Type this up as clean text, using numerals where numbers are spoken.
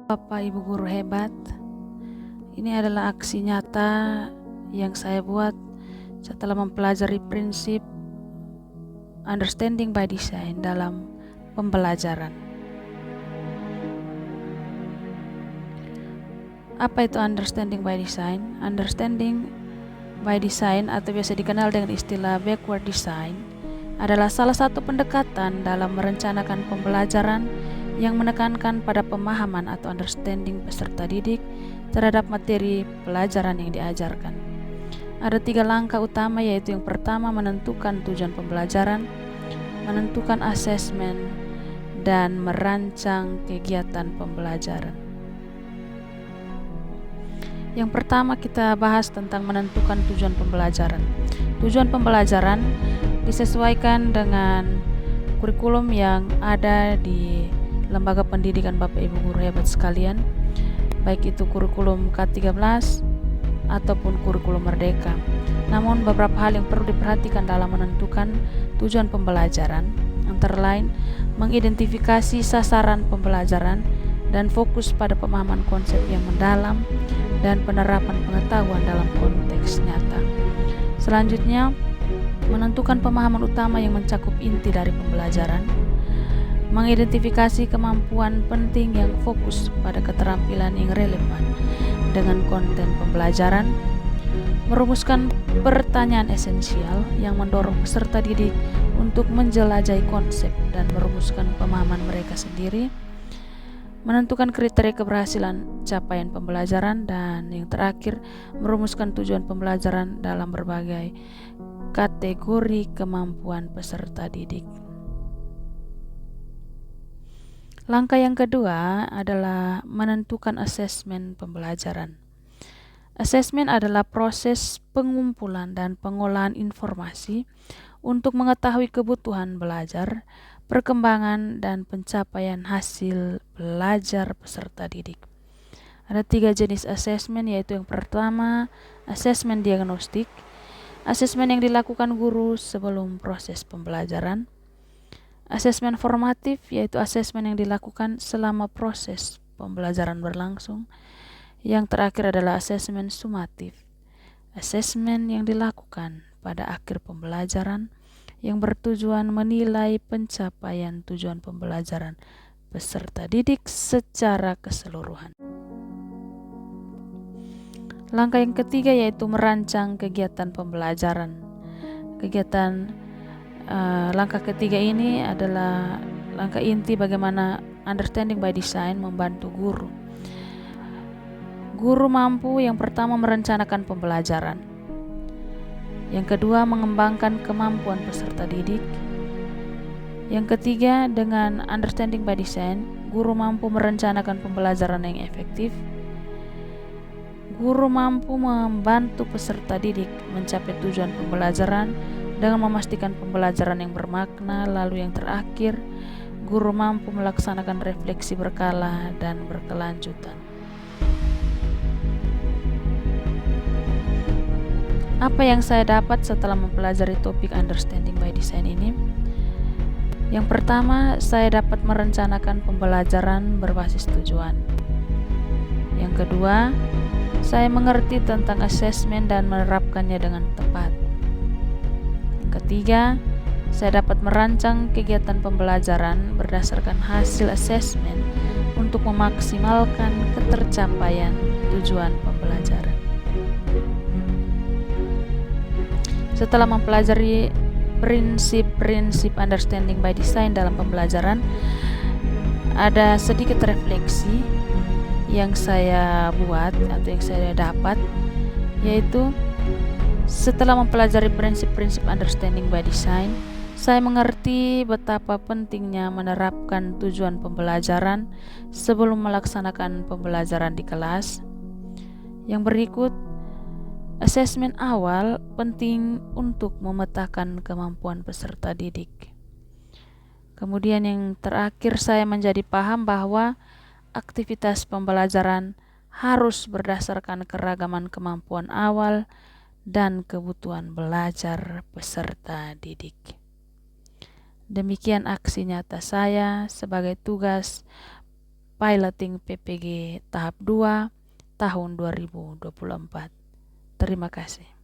Bapak Ibu guru hebat, ini adalah aksi nyata yang saya buat setelah mempelajari prinsip understanding by design dalam pembelajaran. Apa itu understanding by design? Understanding by design atau biasa dikenal dengan istilah backward design adalah salah satu pendekatan dalam merencanakan pembelajaran yang menekankan pada pemahaman atau understanding peserta didik terhadap materi pelajaran yang diajarkan. Ada 3 langkah utama, yaitu yang pertama menentukan tujuan pembelajaran, menentukan asesmen, dan merancang kegiatan pembelajaran. Yang pertama kita bahas tentang menentukan tujuan pembelajaran. Tujuan pembelajaran disesuaikan dengan kurikulum yang ada di lembaga pendidikan Bapak Ibu guru hebat sekalian, baik itu kurikulum K13 ataupun kurikulum Merdeka. Namun beberapa hal yang perlu diperhatikan dalam menentukan tujuan pembelajaran antara lain mengidentifikasi sasaran pembelajaran dan fokus pada pemahaman konsep yang mendalam dan penerapan pengetahuan dalam konteks nyata. Selanjutnya, menentukan pemahaman utama yang mencakup inti dari pembelajaran, mengidentifikasi kemampuan penting yang fokus pada keterampilan yang relevan dengan konten pembelajaran, merumuskan pertanyaan esensial yang mendorong peserta didik untuk menjelajahi konsep dan merumuskan pemahaman mereka sendiri, menentukan kriteria keberhasilan capaian pembelajaran, dan yang terakhir merumuskan tujuan pembelajaran dalam berbagai kategori kemampuan peserta didik. Langkah yang kedua adalah menentukan asesmen pembelajaran. Asesmen adalah proses pengumpulan dan pengolahan informasi untuk mengetahui kebutuhan belajar, perkembangan, dan pencapaian hasil belajar peserta didik. Ada 3 jenis asesmen, yaitu yang pertama, asesmen diagnostik, asesmen yang dilakukan guru sebelum proses pembelajaran. Asesmen formatif, yaitu asesmen yang dilakukan selama proses pembelajaran berlangsung. Yang terakhir adalah asesmen sumatif, asesmen yang dilakukan pada akhir pembelajaran yang bertujuan menilai pencapaian tujuan pembelajaran peserta didik secara keseluruhan. Langkah yang ketiga yaitu merancang kegiatan pembelajaran. Langkah ketiga ini adalah langkah inti bagaimana understanding by design membantu guru. Guru mampu yang pertama merencanakan pembelajaran, yang kedua mengembangkan kemampuan peserta didik, yang ketiga dengan understanding by design guru mampu merencanakan pembelajaran yang efektif. Guru mampu membantu peserta didik mencapai tujuan pembelajaran dengan memastikan pembelajaran yang bermakna. Lalu yang terakhir, guru mampu melaksanakan refleksi berkala dan berkelanjutan. Apa yang saya dapat setelah mempelajari topik understanding by design ini? Yang pertama, saya dapat merencanakan pembelajaran berbasis tujuan. Yang kedua, saya mengerti tentang asesmen dan menerapkannya dengan tepat. Yang ketiga, saya dapat merancang kegiatan pembelajaran berdasarkan hasil asesmen untuk memaksimalkan ketercapaian tujuan pembelajaran. Setelah mempelajari prinsip-prinsip understanding by design dalam pembelajaran, ada sedikit refleksi yang saya buat atau yang saya dapat, yaitu setelah mempelajari prinsip-prinsip understanding by design, saya mengerti betapa pentingnya menerapkan tujuan pembelajaran sebelum melaksanakan pembelajaran di kelas. Yang berikut, asesmen awal penting untuk memetakan kemampuan peserta didik. Kemudian yang terakhir, saya menjadi paham bahwa aktivitas pembelajaran harus berdasarkan keragaman kemampuan awal dan kebutuhan belajar peserta didik. Demikian aksi nyata saya sebagai tugas piloting PPG tahap 2 tahun 2024. Terima kasih.